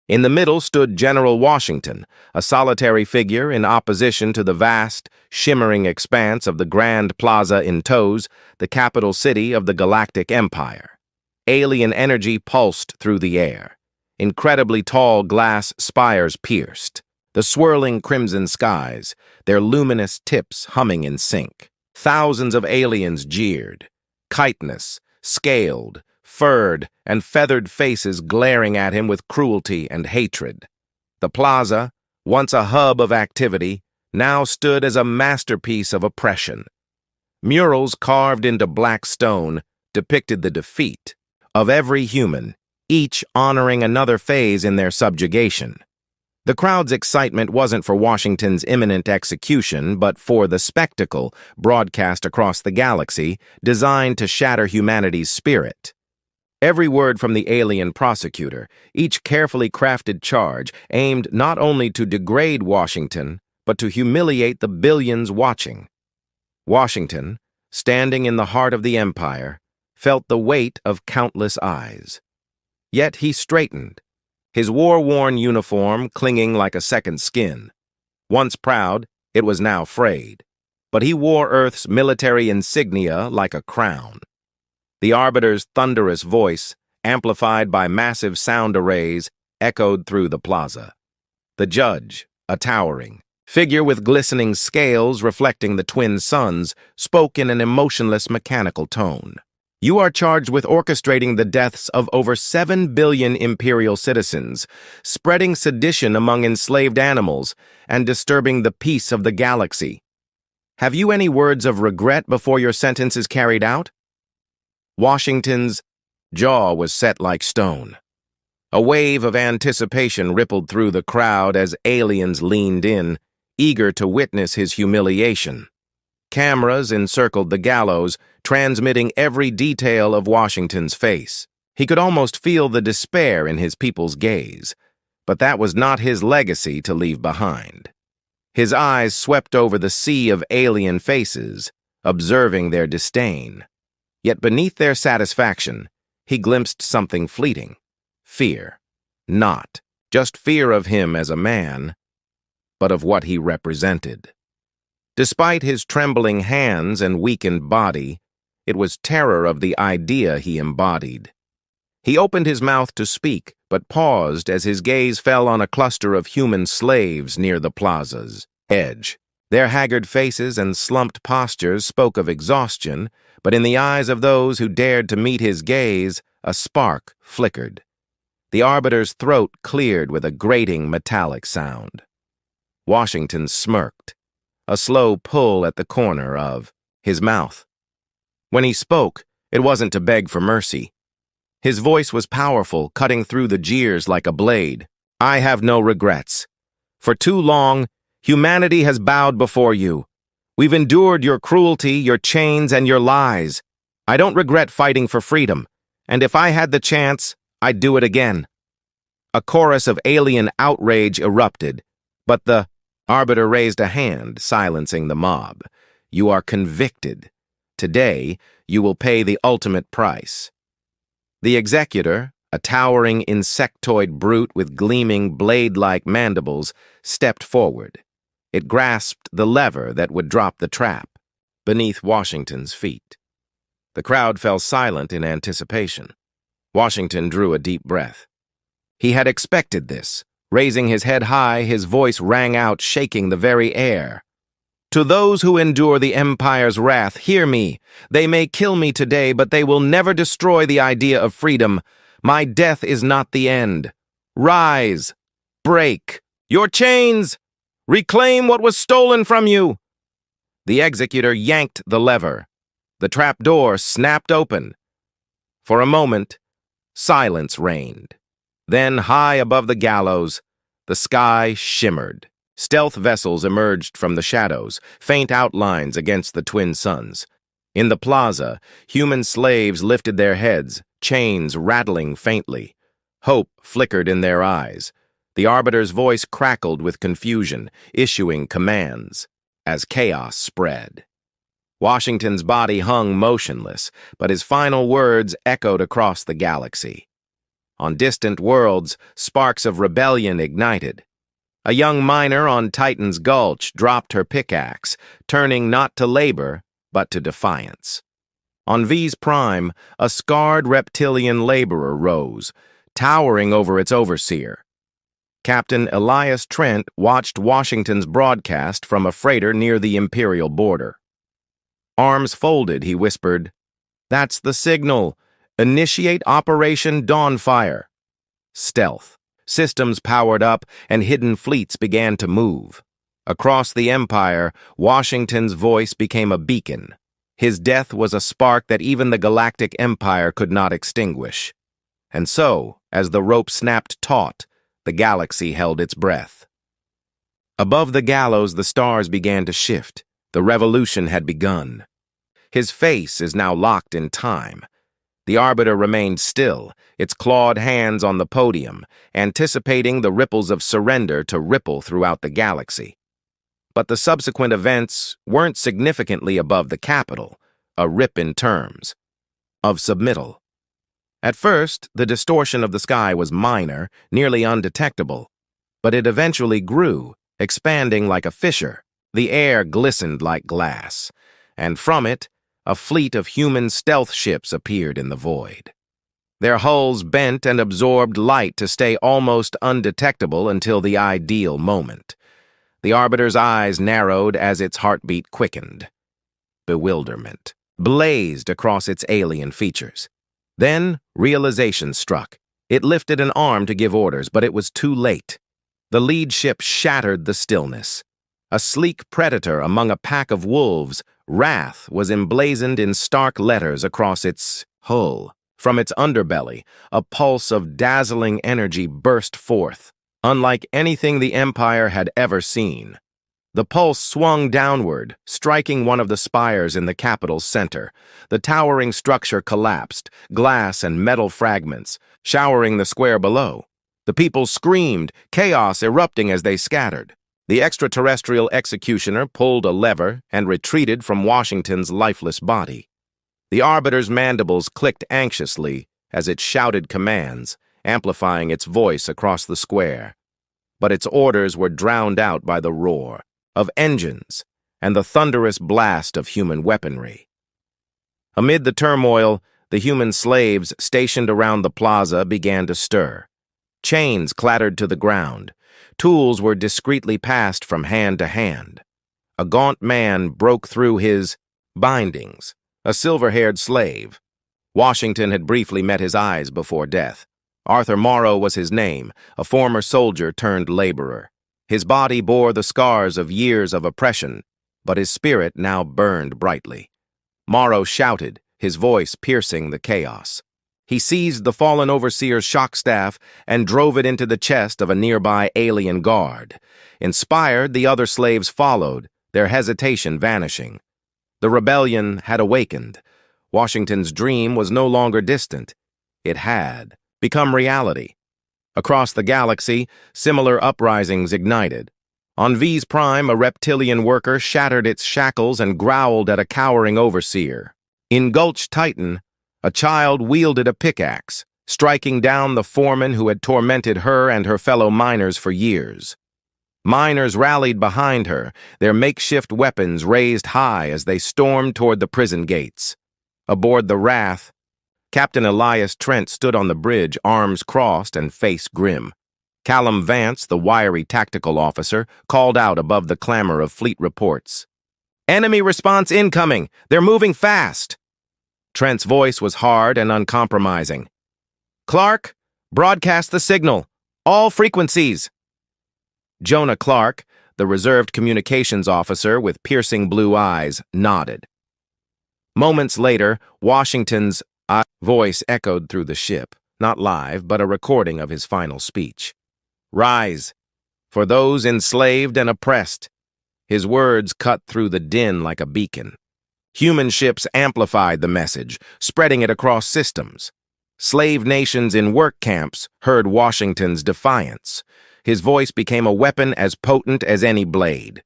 In the middle stood General Washington, a solitary figure in opposition to the vast, shimmering expanse of the Grand Plaza in Toes, the capital city of the Galactic Empire. Alien energy pulsed through the air. Incredibly tall glass spires pierced, the swirling crimson skies, their luminous tips humming in sync. Thousands of aliens jeered, chitinous, scaled, furred, and feathered faces glaring at him with cruelty and hatred. The plaza, once a hub of activity, now stood as a masterpiece of oppression. Murals carved into black stone depicted the defeat of every human, each honoring another phase in their subjugation. The crowd's excitement wasn't for Washington's imminent execution, but for the spectacle, broadcast across the galaxy, designed to shatter humanity's spirit. Every word from the alien prosecutor, each carefully crafted charge, aimed not only to degrade Washington, but to humiliate the billions watching. Washington, standing in the heart of the empire, felt the weight of countless eyes. Yet he straightened, his war-worn uniform clinging like a second skin. Once proud, it was now frayed, but he wore Earth's military insignia like a crown. The arbiter's thunderous voice, amplified by massive sound arrays, echoed through the plaza. The judge, a towering figure with glistening scales reflecting the twin suns, spoke in an emotionless mechanical tone. You are charged with orchestrating the deaths of over 7 billion imperial citizens, spreading sedition among enslaved animals, and disturbing the peace of the galaxy. Have you any words of regret before your sentence is carried out? Washington's jaw was set like stone. A wave of anticipation rippled through the crowd as aliens leaned in, eager to witness his humiliation. Cameras encircled the gallows, transmitting every detail of Washington's face. He could almost feel the despair in his people's gaze, but that was not his legacy to leave behind. His eyes swept over the sea of alien faces, observing their disdain. Yet beneath their satisfaction, he glimpsed something fleeting. Fear. Not just fear of him as a man, but of what he represented. Despite his trembling hands and weakened body, it was terror of the idea he embodied. He opened his mouth to speak, but paused as his gaze fell on a cluster of human slaves near the plaza's edge. Their haggard faces and slumped postures spoke of exhaustion, but in the eyes of those who dared to meet his gaze, a spark flickered. The arbiter's throat cleared with a grating metallic sound. Washington smirked, a slow pull at the corner of his mouth. When he spoke, it wasn't to beg for mercy. His voice was powerful, cutting through the jeers like a blade. I have no regrets. For too long, humanity has bowed before you. We've endured your cruelty, your chains, and your lies. I don't regret fighting for freedom, and if I had the chance, I'd do it again. A chorus of alien outrage erupted, but the arbiter raised a hand, silencing the mob. You are convicted. Today, you will pay the ultimate price. The executor, a towering insectoid brute with gleaming blade-like mandibles, stepped forward. It grasped the lever that would drop the trap beneath Washington's feet. The crowd fell silent in anticipation. Washington drew a deep breath. He had expected this. Raising his head high, his voice rang out, shaking the very air. To those who endure the Empire's wrath, hear me. They may kill me today, but they will never destroy the idea of freedom. My death is not the end. Rise. Break. Your chains. Reclaim what was stolen from you. The executor yanked the lever. The trap door snapped open. For a moment, silence reigned. Then, high above the gallows, the sky shimmered. Stealth vessels emerged from the shadows, faint outlines against the twin suns. In the plaza, human slaves lifted their heads, chains rattling faintly. Hope flickered in their eyes. The arbiter's voice crackled with confusion, issuing commands as chaos spread. Washington's body hung motionless, but his final words echoed across the galaxy. On distant worlds, sparks of rebellion ignited. A young miner on Titan's Gulch dropped her pickaxe, turning not to labor, but to defiance. On V's Prime, a scarred reptilian laborer rose, towering over its overseer. Captain Elias Trent watched Washington's broadcast from a freighter near the Imperial border. Arms folded, he whispered, "That's the signal. Initiate Operation Dawnfire." Stealth. Systems powered up, and hidden fleets began to move. Across the Empire, Washington's voice became a beacon. His death was a spark that even the Galactic Empire could not extinguish. And so, as the rope snapped taut, the galaxy held its breath. Above the gallows, the stars began to shift. The revolution had begun. His face is now locked in time. The Arbiter remained still, its clawed hands on the podium, anticipating the ripples of surrender to ripple throughout the galaxy. But the subsequent events weren't significantly above the capital, a rip in terms of submittal. At first, the distortion of the sky was minor, nearly undetectable, but it eventually grew, expanding like a fissure. The air glistened like glass, and from it, a fleet of human stealth ships appeared in the void. Their hulls bent and absorbed light to stay almost undetectable until the ideal moment. The Arbiter's eyes narrowed as its heartbeat quickened. Bewilderment blazed across its alien features. Then, realization struck. It lifted an arm to give orders, but it was too late. The lead ship shattered the stillness. A sleek predator among a pack of wolves, wrath was emblazoned in stark letters across its hull. From its underbelly, a pulse of dazzling energy burst forth, unlike anything the Empire had ever seen. The pulse swung downward, striking one of the spires in the capital's center. The towering structure collapsed, glass and metal fragments, showering the square below. The people screamed, chaos erupting as they scattered. The extraterrestrial executioner pulled a lever and retreated from Washington's lifeless body. The Arbiter's mandibles clicked anxiously as it shouted commands, amplifying its voice across the square. But its orders were drowned out by the roar of engines and the thunderous blast of human weaponry. Amid the turmoil, the human slaves stationed around the plaza began to stir. Chains clattered to the ground. Tools were discreetly passed from hand to hand. A gaunt man broke through his bindings, a silver-haired slave. Washington had briefly met his eyes before death. Arthur Morrow was his name, a former soldier turned laborer. His body bore the scars of years of oppression, but his spirit now burned brightly. Morrow shouted, his voice piercing the chaos. He seized the fallen overseer's shock staff and drove it into the chest of a nearby alien guard. Inspired, the other slaves followed, their hesitation vanishing. The rebellion had awakened. Washington's dream was no longer distant. It had become reality. Across the galaxy, similar uprisings ignited. On V's Prime, a reptilian worker shattered its shackles and growled at a cowering overseer. In Gulch Titan, a child wielded a pickaxe, striking down the foreman who had tormented her and her fellow miners for years. Miners rallied behind her, their makeshift weapons raised high as they stormed toward the prison gates. Aboard the Wrath, Captain Elias Trent stood on the bridge, arms crossed and face grim. Callum Vance, the wiry tactical officer, called out above the clamor of fleet reports. "Enemy response incoming! They're moving fast!" Trent's voice was hard and uncompromising. "Clark, broadcast the signal. All frequencies." Jonah Clark, the reserved communications officer with piercing blue eyes, nodded. Moments later, Washington's voice echoed through the ship, not live, but a recording of his final speech. "Rise, for those enslaved and oppressed." His words cut through the din like a beacon. Human ships amplified the message, spreading it across systems. Slave nations in work camps heard Washington's defiance. His voice became a weapon as potent as any blade.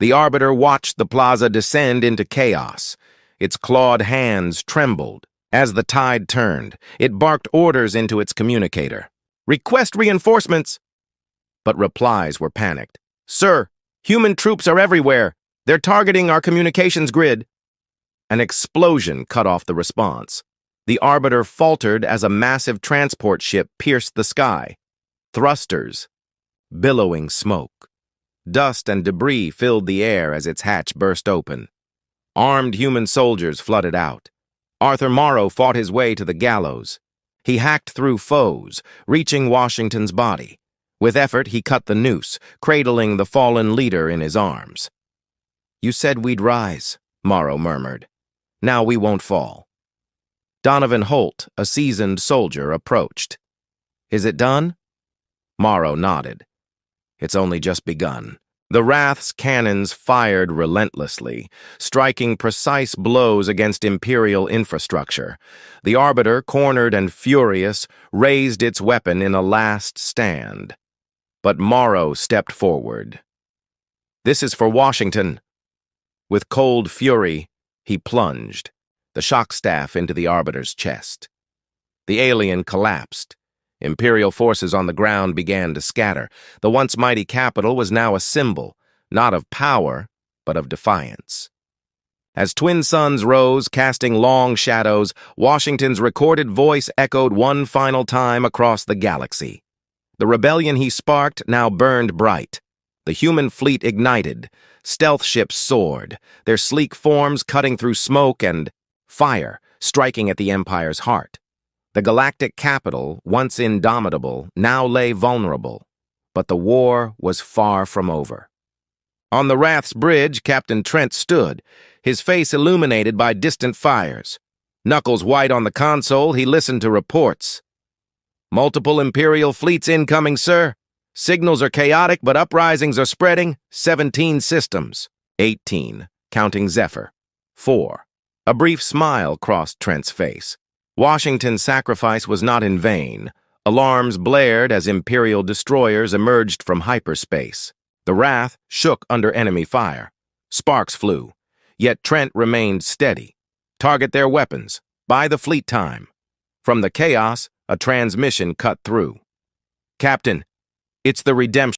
The Arbiter watched the plaza descend into chaos. Its clawed hands trembled, As the tide turned, it barked orders into its communicator. "Request reinforcements!" But replies were panicked. "Sir, human troops are everywhere. They're targeting our communications grid." An explosion cut off the response. The Arbiter faltered as a massive transport ship pierced the sky. Thrusters, billowing smoke. Dust and debris filled the air as its hatch burst open. Armed human soldiers flooded out. Arthur Morrow fought his way to the gallows. He hacked through foes, reaching Washington's body. With effort, he cut the noose, cradling the fallen leader in his arms. "You said we'd rise," Morrow murmured. "Now we won't fall." Donovan Holt, a seasoned soldier, approached. "Is it done?" Morrow nodded. "It's only just begun." The Wrath's cannons fired relentlessly, striking precise blows against Imperial infrastructure. The Arbiter, cornered and furious, raised its weapon in a last stand. But Morrow stepped forward. "This is for Washington." With cold fury, he plunged, the shock staff into the Arbiter's chest. The alien collapsed. Imperial forces on the ground began to scatter. The once mighty capital was now a symbol, not of power, but of defiance. As twin suns rose, casting long shadows, Washington's recorded voice echoed one final time across the galaxy. The rebellion he sparked now burned bright. The human fleet ignited. Stealth ships soared, their sleek forms cutting through smoke and fire, striking at the Empire's heart. The galactic capital, once indomitable, now lay vulnerable. But the war was far from over. On the Wrath's bridge, Captain Trent stood, his face illuminated by distant fires. Knuckles white on the console, he listened to reports. "Multiple Imperial fleets incoming, sir. Signals are chaotic, but uprisings are spreading. 17 systems. 18, counting Zephyr. 4. A brief smile crossed Trent's face. Washington's sacrifice was not in vain. Alarms blared as Imperial destroyers emerged from hyperspace. The Wrath shook under enemy fire. Sparks flew. Yet Trent remained steady. "Target their weapons. Buy the fleet time." From the chaos, a transmission cut through. "Captain, it's the redemption."